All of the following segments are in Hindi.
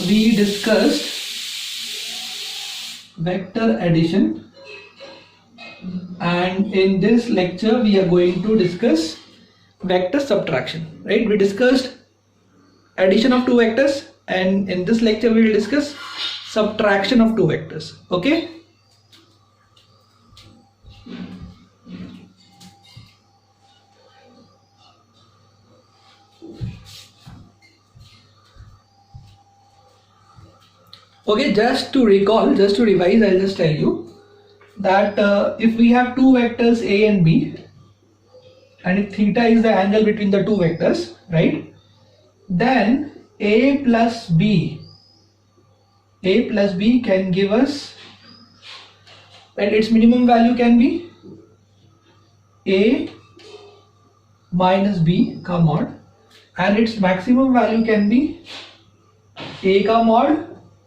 we discussed vector addition, and in this lecture we are going to discuss vector subtraction, right? We discussed addition of two vectors, and in this lecture we will discuss subtraction of two vectors. Okay, okay, just to recall, just to revise, I'll just tell you that if we have two vectors a and b, and if theta is the angle between the two vectors, right, then a plus b can give us, and its minimum value can be a minus b का mod, and its maximum value can be a का mod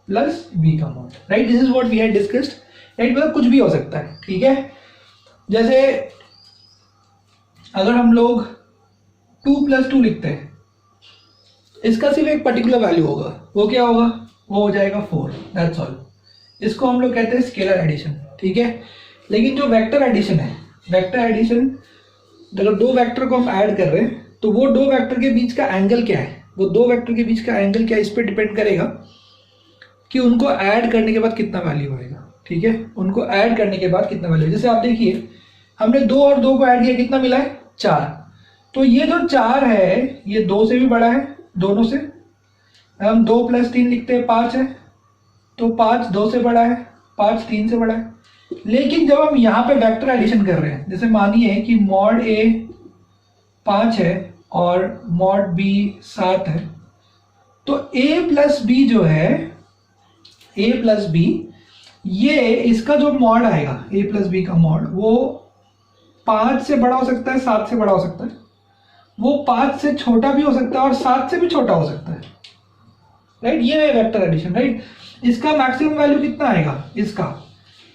plus b का mod, right? This is what we had discussed, right? मतलब कुछ भी हो सकता है, ठीक है? जैसे अगर हम लोग 2 + 2 लिखते हैं, इसका सिर्फ एक पर्टिकुलर वैल्यू होगा, वो क्या होगा? वो हो जाएगा 4, दैट्स ऑल। इसको हम लोग कहते हैं स्केलर एडिशन, ठीक है? लेकिन जो वेक्टर एडिशन है, वेक्टर एडिशन, अगर दो वेक्टर को हम ऐड कर रहे हैं तो वो दो वेक्टर के बीच का एंगल क्या है, वो दो वेक्टर के बीच का एंगल क्या है, इस पर डिपेंड करेगा कि उनको ऐड करने के बाद कितना वैल्यू आएगा, ठीक है? उनको ऐड करने के बाद कितना वैल्यू, जैसे आप देखिए हमने 2 और 2 को ऐड किया, कितना मिला है? 4। तो ये जो 4 है ये 2 से भी बड़ा है, दोनों से। हम 2 + 3 लिखते हैं, 5 है, तो 5 2 से बड़ा है, 5 3 से बड़ा है। लेकिन जब हम यहाँ पे वेक्टर एडिशन कर रहे हैं, जैसे मानिए कि mod a 5 है और mod b 7 है, तो a + b जो है, a + b, ये इसका जो मॉड आएगा, a + b का मॉड, वो 5 से बड़ा हो सकता है, 7 से बड़ा हो सकता है, वो 5 से छोटा भी हो सकता है और 7 से भी छोटा हो सकता है, राइट? ये है वेक्टर एडिशन, राइट? इसका मैक्सिमम वैल्यू कितना आएगा इसका?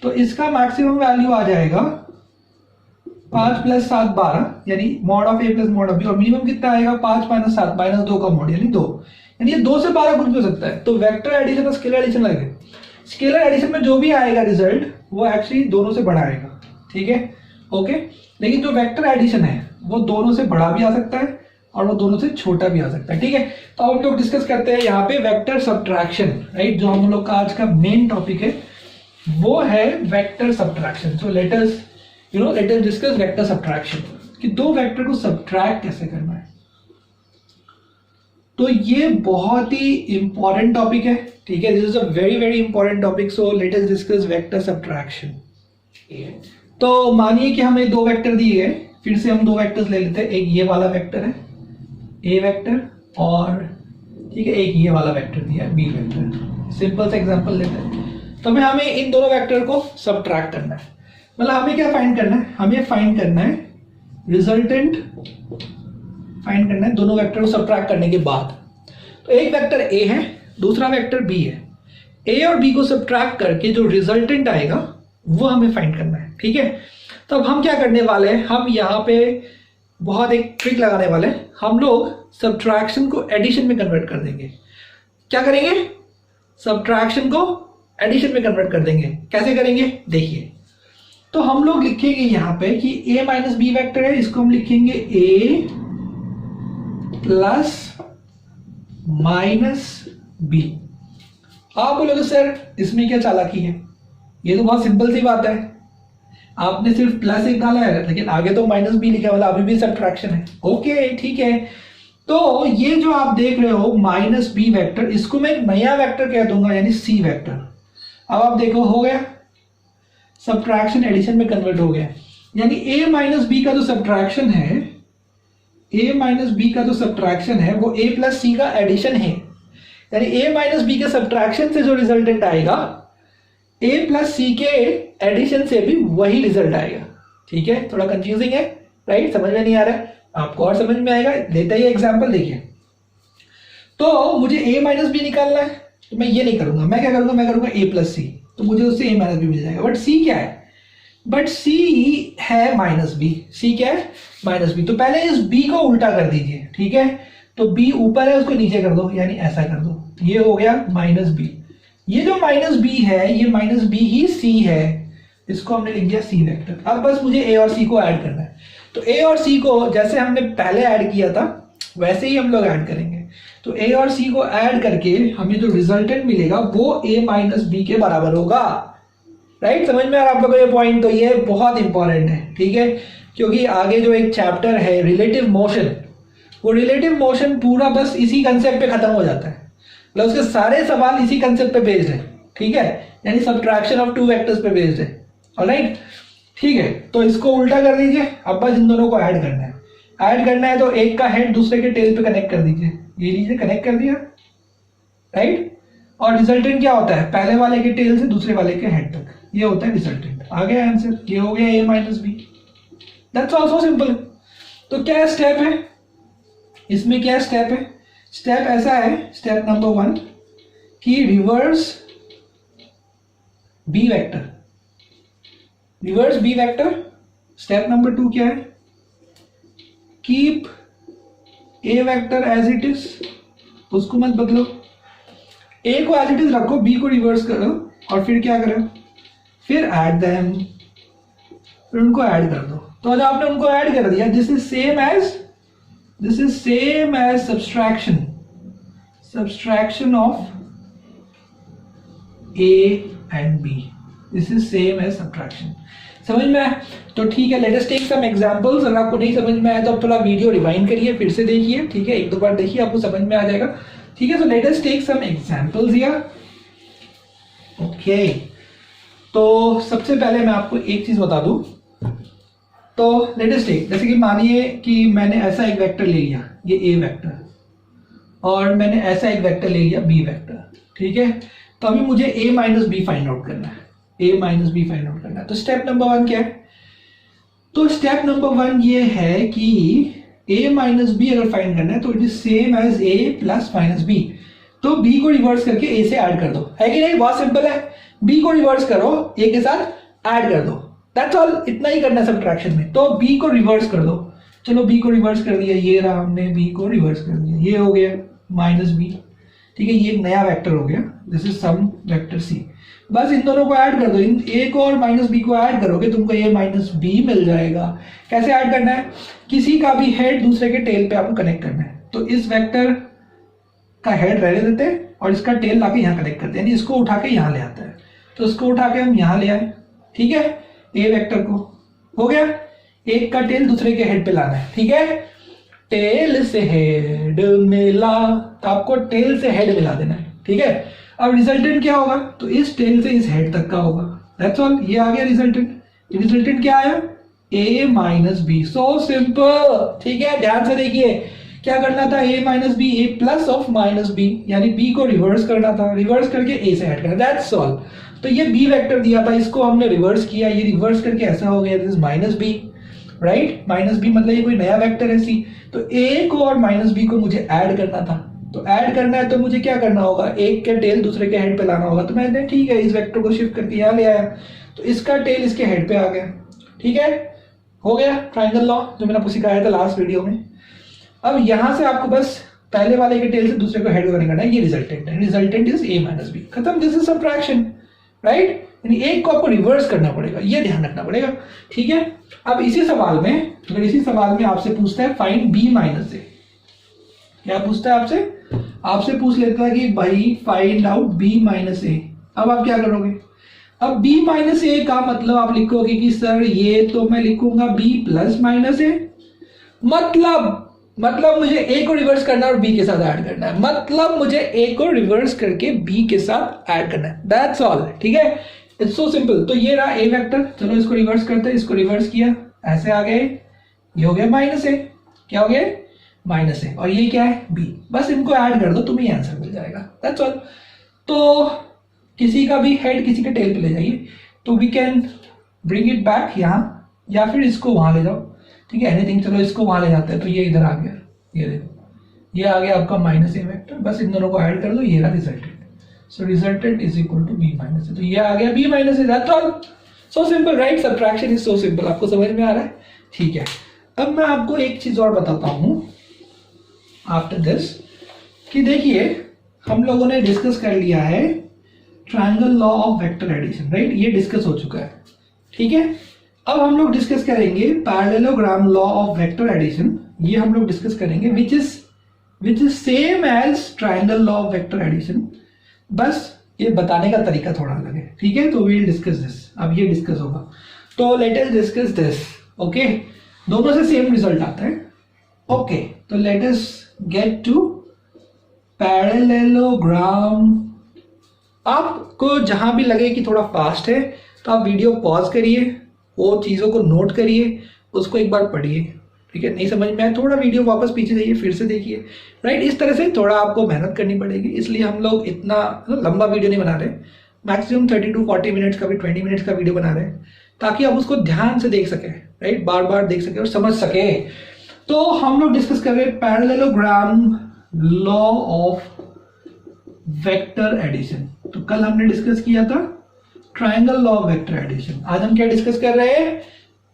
तो इसका मैक्सिमम वैल्यू आ जाएगा 5 + 7 12, यानी mod of a + mod of b, और मिनिमम कितना आएगा? 5 - 7 -2 का मॉड, यानी 2, यानी ये 2 से 12 कुछ भी हो सकता है। तो वेक्टर एडिशन और स्केलर एडिशन लगे, स्केलर एडिशन में जो भी आएगा रिजल्ट वो एक्चुअली दोनों से बड़ा आएगा, ठीक है? ओके, लेकिन जो वेक्टर एडिशन है वो दोनों से बड़ा भी आ सकता है और वो दोनों से छोटा भी आ सकता है, ठीक है? तो हम लोग डिस्कस करते हैं यहाँ पे वेक्टर सब्ट्रैक्शन, राइट? जो हम लोग का आज का मेन टॉपिक है वो है वेक्टर सब्ट्रैक्शन। सो let us discuss vector subtraction, कि दो वेक्टर को सब्ट्रैक्ट कैसे करना है। तो ये बहुत ही इंपॉर्टेंट टॉपिक है, ठीक है? This is a very very important topic. So let us discuss vector subtraction. तो मानिए कि हमें दो वेक्टर दिए गए, फिर से हम दो वेक्टर्स ले लेते हैं। एक ये वाला वेक्टर है a वेक्टर, और ठीक है एक ये वाला वेक्टर दिया है b वेक्टर। सिंपल सा एग्जांपल लेते हैं। तो हमें इन दोनों वेक्टर को सब्ट्रैक्ट करना है, मतलब हमें क्या फाइंड करना है? हमें फाइंड करना है रिजल्टेंट, फाइंड करना है दोनों वेक्टर को सब्ट्रैक्ट करने के बाद। तो एक वेक्टर a है, दूसरा वेक्टर b है। a और b को सब्ट्रैक्ट करके जो रिजल्टेंट आएगा वो हमें फाइंड करना है, ठीक है? तो अब हम क्या करने वाले हैं, हम यहाँ पे बहुत एक ट्रिक लगाने वाले हैं। हम लोग सब्ट्रैक्शन को एडिशन में कन्वर्ट कर देंगे। क्या करेंगे? सब्ट्रैक्शन को एडिशन में कन्वर्ट कर देंगे। कैसे करेंगे देखिए। तो हम लोग लिखेंगे यहाँ पे कि a - b वेक्टर है, इसको हम लिखेंगे a + -b। आप बोलोगे सर इसमें क्या चालाकी है, ये तो बहुत सिंपल सी बात है, आपने सिर्फ प्लस एक डाला है लेकिन आगे तो -b लिखा, वाला अभी भी सब्ट्रैक्शन है। ओके ठीक है, तो ये जो आप देख रहे हो -b वेक्टर, इसको मैं एक नया वेक्टर कह दूंगा, यानी c वेक्टर। अब आप देखो हो गया, सब्ट्रैक्शन एडिशन में कन्वर्ट हो गया, यानी a - b का जो सब्ट्रैक्शन है, a - b का जो सब्ट्रैक्शन है वो a + c का एडिशन है, यानी a - b के सब्ट्रैक्शन से जो रिजल्टेंट आएगा a + c के एडिशन से भी वही रिजल्ट आएगा, ठीक है? थोड़ा कंफ्यूजिंग है, राइट? समझ में नहीं आ रहा है आपको, और समझ में आएगा। लेते ही एग्जांपल देखिए। तो मुझे a - b निकालना है, तो मैं ये नहीं करूंगा, मैं क्या करूंगा, मैं करूंगा a + c, तो मुझे उससे a - b मिल जाएगा। बट c क्या है? बट c है -b, c क्या है? -b। तो पहले इस b को उल्टा कर दीजिए, ठीक है? तो बी ऊपर है उसको नीचे कर दो, यानी ऐसा कर दो, ये हो गया माइनस बी। ये जो माइनस बी है ये माइनस बी ही सी है, इसको हमने लिख दिया सी वेक्टर। अब बस मुझे ए और सी को ऐड करना है, तो ए और सी को जैसे हमने पहले ऐड किया था वैसे ही हम लोग ऐड करेंगे। तो ए और सी को ऐड करके हमें जो रिजल्टेंट मिलेगा वो ए माइनस बी के बराबर होगा। राइट, समझ में आ रहा है आप लोगों को ये पॉइंट? तो ये बहुत इंपॉर्टेंट है, ठीक है, क्योंकि आगे जो एक चैप्टर है रिलेटिव मोशन, वो रिलेटिव मोशन पूरा बस इसी कंसेप्ट पे खत्म हो जाता है, मतलब उसके सारे सवाल इसी कंसेप्ट पे बेस्ड है, ठीक है, यानी सब्ट्रैक्शन ऑफ टू वेक्टर्स पे बेस्ड है। ऑलराइट, ठीक है, तो इसको उल्टा कर दीजिए, अब बस इन दोनों को ऐड करना है। ऐड करना है तो एक का हेड दूसरे के टेल पे कनेक्ट कर दीजिए, ये लीजिए कनेक्ट कर दिया, राइट, और रिजल्टेंट क्या होता है, पहले वाले के टेल से दूसरे वाले के हेड तक, ये होता है रिजल्टेंट। आ गया आंसर, ये हो गया A minus B. That's also simple. तो क्या स्टेप है इसमें, क्या स्टेप है? स्टेप ऐसा है, स्टेप नंबर 1 कि reverse B vector, reverse B vector. Step number 2 क्या है? Keep A vector as it is, उसको मत बदलो, ए को एज इट इज रखो, बी को रिवर्स करो, और फिर क्या करो, फिर ऐड देम, फिर उनको ऐड कर दो। तो जब आपने उनको ऐड कर दिया, this is same as subtraction of A and B, this is same as subtraction. समझ में आया? तो ठीक है, let us take some examples. अगर आपको नहीं समझ में आया तो आप थोड़ा वीडियो रिवाइंड करिए, फिर से देखिए, ठीक है, एक दो बार देखिए, आपको समझ में आ जाएगा, ठीक है। So let us take some examples here. Okay, तो सबसे पहले मैं आपको एक चीज बता दूं, तो लेट अस टेक, जैसे कि मानिए कि मैंने ऐसा एक वेक्टर ले लिया, ये ए वेक्टर, और मैंने ऐसा एक वेक्टर ले लिया बी वेक्टर, ठीक है। तो अभी मुझे ए माइनस बी फाइंड आउट करना है, ए माइनस बी फाइंड आउट करना है। तो स्टेप नंबर 1 क्या है? तो स्टेप नंबर 1 ये है कि a माइनस बी अगर फाइंड करना है तो it is same as a plus minus B. तो b को रिवर्स करके a से ऐड कर दो, है कि नहीं? बहुत सिंपल है, b को रिवर्स करो, a के साथ ऐड कर दो, दैट्स ऑल, इतना ही करना है सब्ट्रैक्शन में। तो b को रिवर्स कर दो, चलो b को रिवर्स कर दिया, ये रहा, हमने b को रिवर्स कर दिया, ये हो गया माइनस बी, ठीक है, ये एक नया वेक्टर हो गया, this is sum vector c। बस इन दोनों को ऐड कर दो, इन a को और माइनस बी को ऐड करोगे तुमको a माइनस बी मिल जाएगा। कैसे ऐड करना है? किसी का भी हेड दूसरे के टेल पे आपको कनेक्ट करना है। तो इस वेक्टर का हेड रहने देते हैं और इसका टेल लाके यहाँ कनेक्ट करते हैं, यानी इसको उठा के यहाँ ले आता है। तो इसको उठा के हम यहाँ ले आए, ठीक है, ए वेक्टर को हो गया, एक का टेल दूसरे के हेड पे लाना है, ठीक है, टेल से हेड मिला, तो आपको टेल से हेड मिला देना है, ठीक है। अब रिजल्टेंट क्या होगा? तो इस टेल से इस हेड तक का होगा, दैट्स ऑल, ये आ गया रिजल्टेंट। रिजल्टेंट क्या आया? a minus B, so simple, ठीक है। ध्यान से देखिए क्या करना था, a minus B, a plus of minus B, यानी b को रिवर्स करना था, रिवर्स करके a से ऐड करना, दैट्स ऑल। तो ये b वेक्टर दिया था, इसको हमने रिवर्स किया, ये रिवर्स करके ऐसा हो गया, this is minus B, right, minus B मतलब ये कोई नया वेक्टर है c। तो a को और माइनस बी को मुझे ऐड करना था, तो ऐड करना है तो मुझे क्या करना होगा, एक के टेल दूसरे के हेड पे लाना होगा। तो मैंने ठीक है इस वेक्टर को शिफ्ट करके यहाँ ले आया, तो इसका टेल इसके हेड पे आ गया, ठीक है, हो गया ट्रायंगल लॉ जो मैंने आपको सिखाया था लास्ट वीडियो में। अब यहाँ से आपको बस पहले वाले के टेल से दूसरे को हेड करना है, ये रिजल्टेंट है, resultant is a minus B, खत्म, दिस इज सब्ट्रैक्शन, राइट, यानी एक को आपको रिवर्स करना पड़ेगा, ये ध्यान रखना पड़ेगा, ठीक है। अब इसी सवाल में, अगर इसी सवाल में आपसे पूछता है फाइंड b माइनस a, क्या पूछता है आपसे? आपसे पूछ लेता है कि भाई find out b minus a। अब आप क्या करोगे? अब b माइनस a का मतलब आप लिखोगे कि सर ये तो मैं लिखूंगा b प्लस माइनस a, मतलब मुझे a को रिवर्स करना है और b के साथ ऐड करना है, मतलब मुझे a को रिवर्स करके b के साथ ऐड करना है, दैट्स ऑल, ठीक है, इट्स सो सिंपल। तो ये रहा a वेक्टर, चलो इसको रिवर्स करते हैं, इसको रिवर्स किया, ऐसे आ गए, ये हो गया माइनस a, क्या हो गया? माइनस है, और ये क्या है? b, बस इनको ऐड कर दो, तुम्हें आंसर मिल जाएगा, दैट्स ऑल। तो किसी का भी हेड किसी के टेल पे ले जाइए, तो we can bring it back यहाँ, या फिर इसको वहां ले जाओ, ठीक है, एनीथिंग, चलो इसको वहां ले जाते हैं, तो ये इधर आ गया, ये देखो, ये आ गया आपका माइनस a वेक्टर, बस इन दोनों को ऐड कर दो, ये रहा resultant, so resultant is equal to b minus a, तो ये आ गया b minus a, that's all, so simple, right, subtraction is so simple, आपको समझ में आ रहा है, ठीक है। अब मैं आपको एक चीज और बताता हूँ, आफ्टर दिस कि देखिए हम लोगों ने डिस्कस कर लिया है triangle law of vector addition, right, ये डिस्कस हो चुका है, ठीक है। अब हम लोग डिस्कस करेंगे parallelogram law of vector addition, ये हम लोग डिस्कस करेंगे which is same as triangle law of vector addition, बस ये बताने का तरीका थोड़ा अलग है, ठीक है। तो वी विल डिस्कस दिस, अब ये डिस्कस होगा, तो let us discuss this, okay. दोनों से सेम रिजल्ट आता है, ओके। तो let us get to parallelogram. आपको जहां भी लगे कि थोड़ा फास्ट है तो आप वीडियो पॉज करिए, वो चीज़ों को नोट करिए, उसको एक बार पढ़िए, ठीक है। नहीं समझ में आए थोड़ा वीडियो वापस पीछे जाइए, फिर से देखिए, राइट। इस तरह से थोड़ा आपको मेहनत करनी पड़ेगी, इसलिए हम लोग इतना लंबा वीडियो नहीं बना रहे, मैक्सिमम 30 to 40 मिनट्स का भी 20 मिनट्स का वीडियो बना रहे हैं, ताकि आप उसको ध्यान से देख सकें, राइट, बार बार देख सके और समझ सके। तो हम लोग डिस्कस कर रहे हैं parallelogram law of vector addition. तो कल हमने डिस्कस किया था triangle law of vector addition, आज हम क्या डिस्कस कर रहे हैं,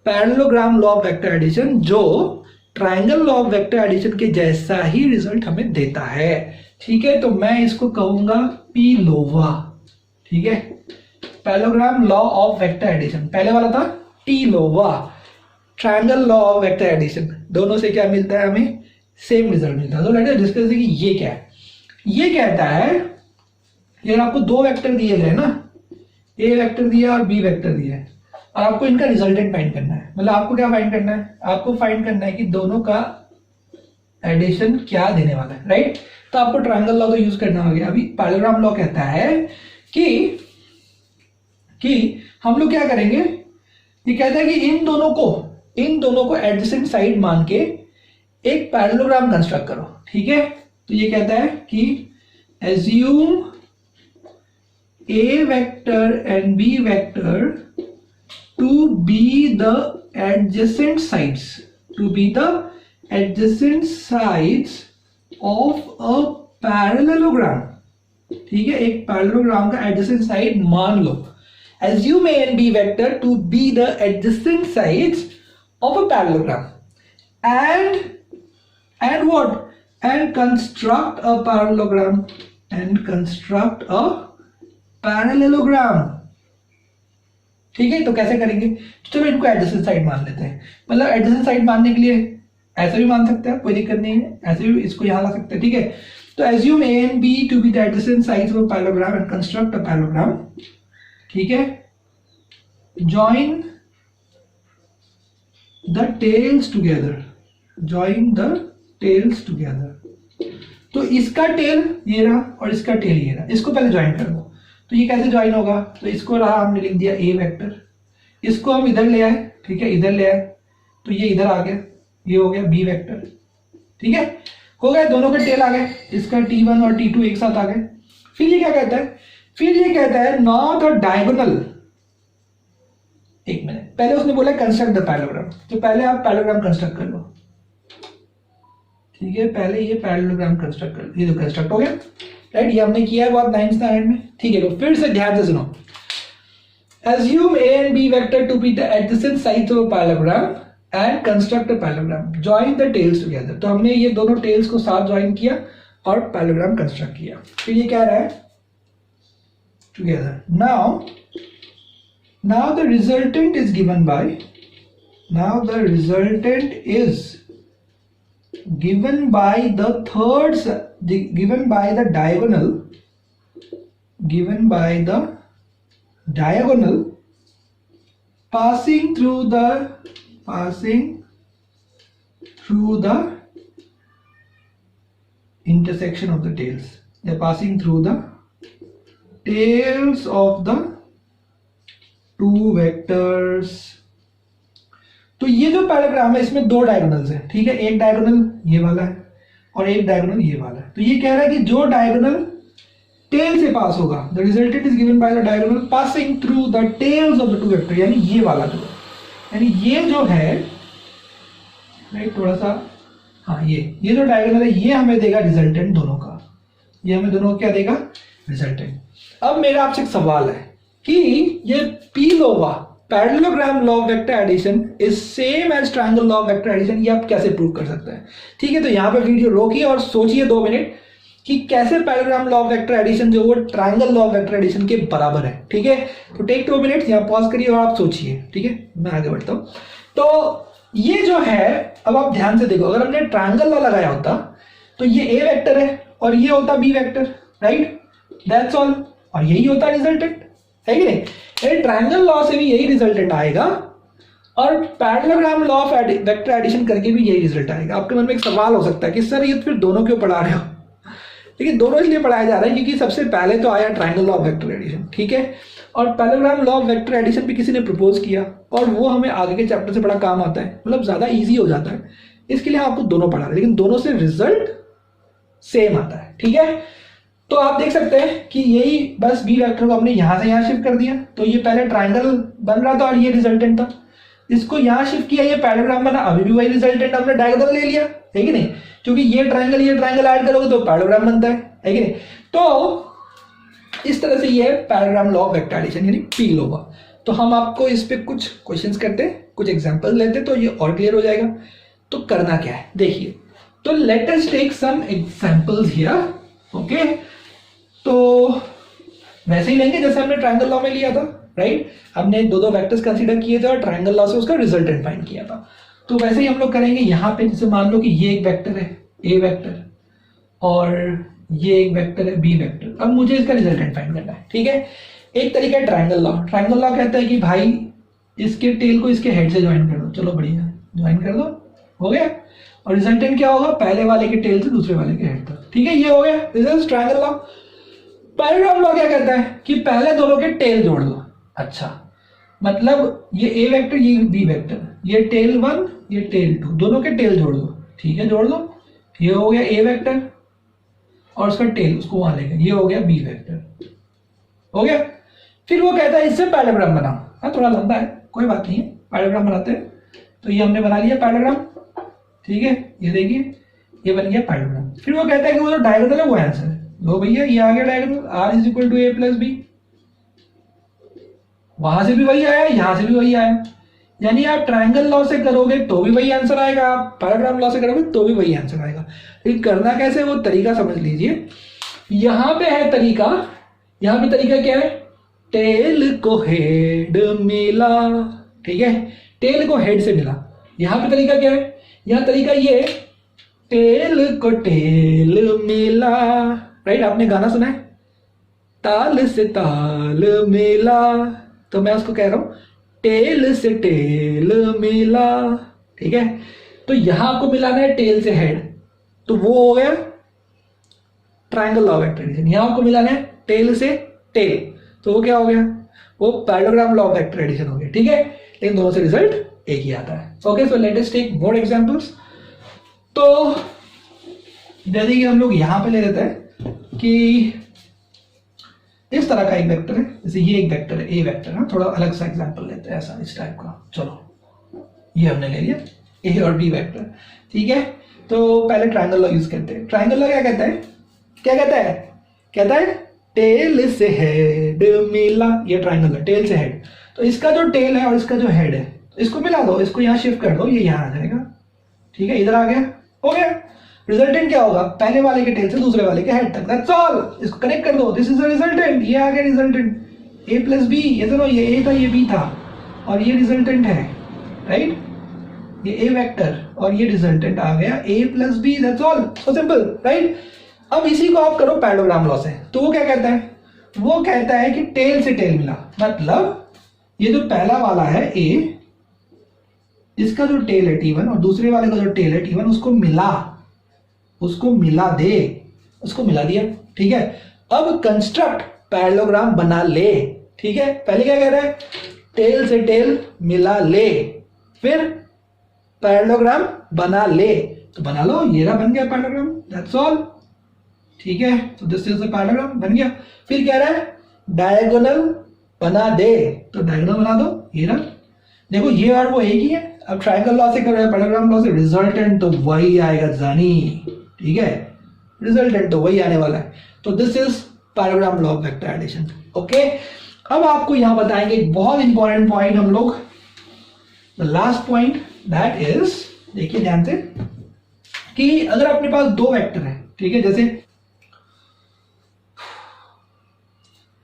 parallelogram law of vector addition, जो triangle law of vector addition के जैसा ही रिजल्ट हमें देता है, ठीक है। तो मैं इसको कहूंगा पीलोवा, ठीक है। Parallelogram law of vector addition, पहले वाला था टीलोवा, triangle law of vector addition, दोनों से क्या मिलता है, हमें सेम रिजल्ट मिलता है। तो लेट अस डिस्कस कि ये क्या है। ये कहता है यार आपको दो वेक्टर दिए गए ना, ए वेक्टर दिया और बी वेक्टर दिया है, और आपको इनका रिजल्टेंट फाइंड करना है। मतलब आपको क्या फाइंड करना है, आपको फाइंड करना है कि दोनों का एडिशन क्या देने वाला है, राइट। तो आपको ट्रायंगल लॉ तो यूज करना होगा। अभी पैरेललोग्राम लॉ कहता है कि हम लोग क्या करेंगे, ये कहता है कि इन दोनों को एडजेसेंट साइड मान के एक पैरेललोग्राम कंस्ट्रक्ट करो, ठीक है। तो ये कहता है कि assume A vector and B vector to be the adjacent sides of a parallelogram, ठीक है। एक पैरेललोग्राम का एडजेसेंट साइड मान लो, assume A and B vector to be the adjacent sides of a parallelogram and what, and construct a parallelogram, ठीक है। तो कैसे करेंगे, चलो इनको एडजेसेंट साइड मान लेते हैं। मतलब एडजेसेंट साइड मानने के लिए ऐसा भी मान सकते हैं, कोई दिक्कत नहीं है, ऐसे भी इसको यहां ला सकते हैं, ठीक है। तो assume A and B to be the adjacent sides of a parallelogram and construct a parallelogram, ठीक है। join the tails together, तो इसका टेल ये रहा और इसका टेल ये रहा, इसको पहले ज्वाइन कर दो। तो ये कैसे ज्वाइन होगा, तो इसको रहा हमने लिख दिया ए वेक्टर, इसको हम इधर ले आए, ठीक है, इधर ले आए, तो ये इधर आ गया, ये हो गया बी वेक्टर, ठीक है। हो गया, दोनों के टेल आ गए, इसका T1 और T2 एक साथ आ गए। फिर ये क्या कहता है, फिर ये कहता है नॉट द डायगोनल, एक मिनट, पहले उसने बोला कंस्ट्रक्ट द पैरेललोग्राम, तो पहले आप पैरेललोग्राम कंस्ट्रक्ट कर लो, ठीक है। पहले ये पैरेललोग्राम कंस्ट्रक्ट कर लो, ये तो कंस्ट्रक्ट हो गया, राइट, ये हमने किया है वो आप 9th स्टैंडर्ड में, ठीक है। तो फिर से ध्यान से सुनो, assume A and B vector to be the adjacent sides of a parallelogram and construct a parallelogram, join the tails together। तो हमने ये दोनों टेल्स को साथ ज्वाइन किया और पैरेललोग्राम कंस्ट्रक्ट किया। फिर ये क्या रहा है, together, now the resultant is given by the diagonal passing through the intersection of the tails, they're passing through the tails of the two vectors। तो ये जो पैराग्राम है इसमें दो डायगोनल्स हैं, ठीक है। एक डायगोनल ये वाला है और एक डायगोनल ये वाला है। तो ये कह रहा है कि जो डायगोनल टेल से पास होगा, the resultant is given by the diagonal passing through the tails of the two vector, यानी ये वाला जो, यानी ये जो है, राइट, थोड़ा सा, हाँ, ये जो डायगोनल है ये हमें देगा रिजल्टेंट दोनों का, ये हमें दोनों को क्या देगा, रिजल्टेंट। अब मेरा आपसे एक सवाल है कि ये parallelogram law of vector addition is same as triangle law of vector addition, ये आप कैसे प्रूव कर सकते हैं? ठीक है, तो यहाँ पे वीडियो रोकिए और सोचिए 2 मिनट कि कैसे parallelogram law of vector addition जो वो triangle law of vector addition के बराबर है। ठीक है, तो टेक 2 मिनट, यहाँ पॉज करिए और आप सोचिए। ठीक है, मैं आगे बढ़ता हूँ। तो ये जो है, अब आप ध्यान से देखो, अगर हमने ट्रायंगल लॉ लगाया होता तो ये ए वेक्टर है और ये होता B vector, right, that's all, और यही होता रिजल्टेंट, है कि नहीं? ट्रायंगल लॉ से भी यही रिजल्टेंट आएगा और parallelogram law of vector addition करके भी यही रिजल्ट आएगा। आपके मन में एक सवाल हो सकता है कि सर ये फिर दोनों क्यों पढ़ा रहे हो? लेकिन दोनों इसलिए पढ़ाया जा रहा है क्योंकि सबसे पहले तो आया triangle law of vector addition, ठीक है, और parallelogram law of vector addition भी किसी ने प्रपोज किया और वो हमें आगे के चैप्टर से बड़ा काम आता है, मतलब ज्यादा इजी हो जाता है, इसके लिए आपको दोनों पढ़ा रहे हैं, लेकिन दोनों से रिजल्ट सेम आता है। ठीक है, तो आप देख सकते हैं कि यही बस बी वेक्टर को हमने यहां से यहां शिफ्ट कर दिया, तो ये पहले ट्रायंगल बन रहा था और ये रिजल्टेंट था, इसको यहां शिफ्ट किया, ये पैरेललोग्राम बना, अभी भी वही रिजल्टेंट हमने डायगोनल ले लिया, है कि नहीं? क्योंकि ये ट्रायंगल ऐड करोगे तो पैरेललोग्राम बनता है कि नहीं? तो इस तरह से ये parallelogram law of vector addition यानी पी लॉ हुआ। तो हम आपको इस पे कुछ क्वेश्चंस करते, कुछ एग्जांपल लेते तो ये और क्लियर हो जाएगा। तो करना क्या है देखिए, तो let us take some examples here, okay. तो वैसे ही लेंगे जैसे हमने ट्रायंगल लॉ में लिया था, राइट, हमने दो वेक्टर्स कंसीडर किए थे और ट्रायंगल लॉ से उसका रिजल्टेंट फाइंड किया था। तो वैसे ही हम लोग करेंगे यहाँ पे, जैसे मान लो कि ये एक वेक्टर है ए वेक्टर और ये एक वेक्टर है बी वेक्टर, अब मुझे इसका रिजल्टेंट फाइंड करना है। ठीक है, एक तरीका है ट्रायंगल लॉ। ट्रायंगल लॉ कहता है कि भाई इसके टेल को इसके हेड से ज्वाइन कर दो, चलो बढ़िया, ज्वाइन कर दो, हो गया, और रिजल्टेंट क्या होगा, पहले वाले के टेल से दूसरे वाले के हेड तक। ठीक है, ये हो गया, this is triangle law. Parallelogram law क्या कहता है कि पहले दोनों के टेल जोड़ दो। अच्छा, मतलब ये ए वेक्टर ये बी वेक्टर, ये टेल 1 ये टेल 2, दोनों के टेल जोड़ दो। ठीक है, जोड़ दो, ये हो गया ए वेक्टर और उसका टेल उसको वहां लेकर, ये हो गया बी वेक्टर, हो गया। फिर वो कहता है इससे पैरेललोग्राम बनाओ। हाँ, थोड़ा लंबा है, कोई बात नहीं है, पैरेललोग्राम बनाते हैं। तो ये हमने बना लिया पैरेललोग्राम, ठीक है, ये देखिए ये बन गया पैरेललोग्राम। फिर वो कहता है कि वो जो डायगोनल है वो आंसर है। लो भैया, ये आ गया diagonal, R is equal to A plus B, वहां से भी वही आया, यहां से भी वही आया, यानी आप ट्रायंगल लॉ से करोगे तो भी वही आंसर आएगा, आप पैरेललोग्राम लॉ से करोगे तो भी वही आंसर आएगा। लेकिन करना कैसे वो तरीका समझ लीजिए। यहां पे है तरीका, यहां पे तरीका क्या है, टेल को हेड मिला, ठीक है, टेल को हेड से मिला। यहां पे तरीका क्या है, यहां तरीका ये टेल को टेल मिला, राइट, आपने गाना सुना है, ताल से ताल मिला, तो मैं उसको कह रहा हूं टेल से टेल मिला। ठीक है, तो यहां आपको मिलाना है टेल से हेड, तो वो हो गया triangle law of vector addition. यहां आपको मिलाना है टेल से टेल, तो वो क्या हो गया, वो parallelogram law of vector addition हो गया। ठीक है, लेकिन दोनों से रिजल्ट एक ही आता है। Okay, so let us take more examples. तो जैसे कि हम लोग यहां पे ले लेते हैं कि इस तरह का एक वेक्टर है, जैसे ये एक वेक्टर है ए वेक्टर है, थोड़ा अलग सा एग्जांपल लेते हैं, ऐसा इस टाइप का। चलो ये हमने ले लिया ए और बी वेक्टर, ठीक है। तो पहले ट्रायंगल लॉ यूज करते हैं। ट्रायंगल लॉ क्या कहता है, क्या कहता है, कहता है टेल से हेड मिला, ये ट्रायंगल है, टेल से हेड, तो इसका जो टेल है और इसका जो हेड है इसको मिला दो, इसको यहाँ शिफ्ट कर दो, ये यहाँ आ जाएगा। ठीक है, इधर आ गया, हो गया। रिजल्टेंट क्या होगा, पहले वाले के टेल से दूसरे वाले के हेड तक, दैट्स ऑल। इसको कनेक्ट कर दो, दिस इज द रिजल्टेंट, ये आ गया रिजल्टेंट, ए प्लस बी, ये दोनों, ये ए था ये बी था और ये रिजल्टेंट है, राइट, ये ए वेक्टर और ये रिजल्टेंट आ गया A plus B, that's all, so simple, right. अब इसी को आप करो पैरेललोग्राम लॉ से, तो वो क्या कहता है, वो कहता है कि टेल से टेल मिला, मतलब ये जो पहला वाला है ए, इसका जो टेल है T1 और दूसरे वाले का जो टेल है T1, उसको मिला दे, उसको मिला दिया। ठीक है, अब कंस्ट्रक्ट पैरेललोग्राम बना ले। ठीक है, पहले क्या कह रहा है, टेल से टेल मिला ले, फिर पैरेललोग्राम बना ले, तो बना लो, ये रहा, बन गया पैरेललोग्राम, दैट्स ऑल। ठीक है, तो दिस इज द पैरेललोग्राम, बन गया। फिर कह रहा है डायगोनल बना दे, तो डायगोनल बना दो, ये रहा। देखो ये और वो एक ही है। अब ट्रायंगल लॉ से कर रहे हैं, पैरेललोग्राम लॉ से, रिजल्टेंट तो वही आएगा जानी। ठीक है, रिजल्टेंट तो वही आने वाला है। तो this is parallelogram law of vector addition. Okay, अब आपको यहां बताएंगे एक बहुत इंपॉर्टेंट पॉइंट हम लोग, the last point that is, देखिए ध्यान से, कि अगर अपने पास दो वेक्टर है, ठीक है, जैसे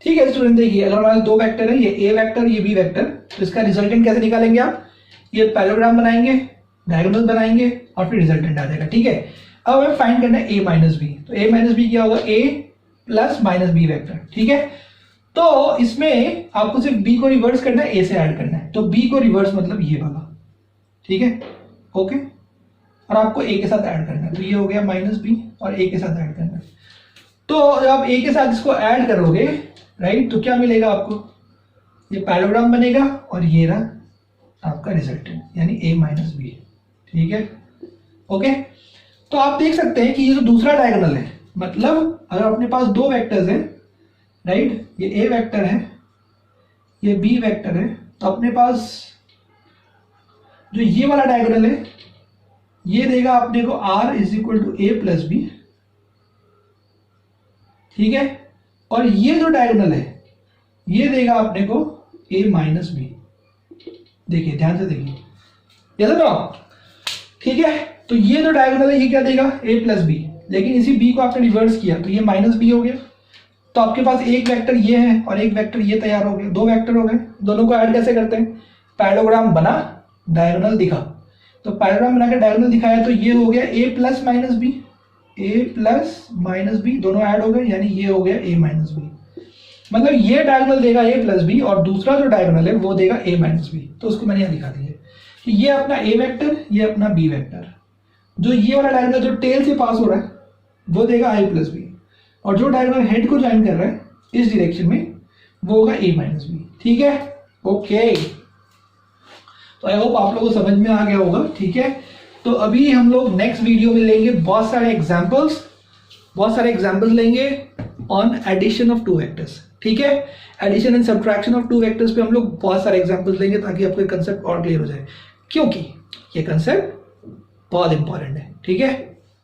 ठीक है स्टूडेंट, देखिए अगर हमारे दो वेक्टर है, ये ए वेक्टर ये बी वेक्टर, तो इसका रिजल्टेंट कैसे निकालेंगे आप, ये पैरेललोग्राम बनाएंगे, डायगोनल बनाएंगे और फिर रिजल्टेंट आ जाएगा, ठीक है। अब हमें फाइंड करना है ए माइनस बी, तो ए माइनस बी क्या होगा, ए प्लस माइनस बी वेक्टर, ठीक है। तो इसमें आपको सिर्फ बी को रिवर्स करना है, ए से ऐड करना है, तो बी को रिवर्स मतलब ये वाला, ठीक है, ओके, और आपको ए के साथ ऐड करना है, तो ये हो गया माइनस बी और ए के साथ ऐड करना है। तो जब आप ए के साथ इसको ऐड करोगे, राइट, तो क्या मिलेगा आपको, ये पैरेललोग्राम बनेगा और ये रहा आपका रिजल्टेंट, यानी ए माइनस बी, ठीक है, ओके। तो आप देख सकते हैं कि ये जो दूसरा डायगोनल है, मतलब अगर अपने पास दो वेक्टर्स हैं, राइट, ये ए वेक्टर है ये बी वेक्टर है, तो अपने पास जो ये वाला डायगोनल है ये देगा अपने को r is equal to A plus B, ठीक है, और ये जो डायगोनल है ये देगा अपने को a माइनस बी, देखिए ध्यान से देखिए, ये तो ठीक है। तो ये जो डायगोनल है ये क्या देगा, a प्लस बी, लेकिन इसी b को आपने रिवर्स किया तो ये माइनस बी हो गया, तो आपके पास एक वेक्टर ये है और एक वेक्टर ये तैयार हो गया, दो वेक्टर हो गए। दोनों को ऐड कैसे करते हैं, पैरेललोग्राम बना डायगोनल दिखा, तो पैरेललोग्राम बना के डायगोनल दिखाया, तो ये हो गया a plus minus B, a plus minus B, दोनों ऐड हो गए, यानी ये हो गया a माइनस बी। मतलब ये डायगोनल देगा a प्लस बी और दूसरा जो डायगोनल है वो देगा a माइनस बी, तो उसको मैंने यहाँ दिखा दिया कि ये अपना a वेक्टर ये अपना b वेक्टर, जो ये वाला डायगोनल जो टेल से पास हो रहा है वो देगा i प्लस बी, और जो डायगोनल हेड को ज्वाइन कर रहा है इस डायरेक्शन में वो होगा a माइनस बी, ठीक है, ओके। तो आई होप आप लोगों को समझ में आ गया होगा, ठीक है। तो अभी हम लोग नेक्स्ट वीडियो में लेंगे बहुत सारे एग्जांपल्स लेंगे on addition of two vectors, ठीक है, addition and subtraction of two vectors पे हम लोग बहुत सारे एग्जांपल्स लेंगे ताकि आपको कंसेप्ट और क्लियर हो जाए, क्योंकि ये कंसेप्ट बहुत इंपॉर्टेंट है, ठीक है।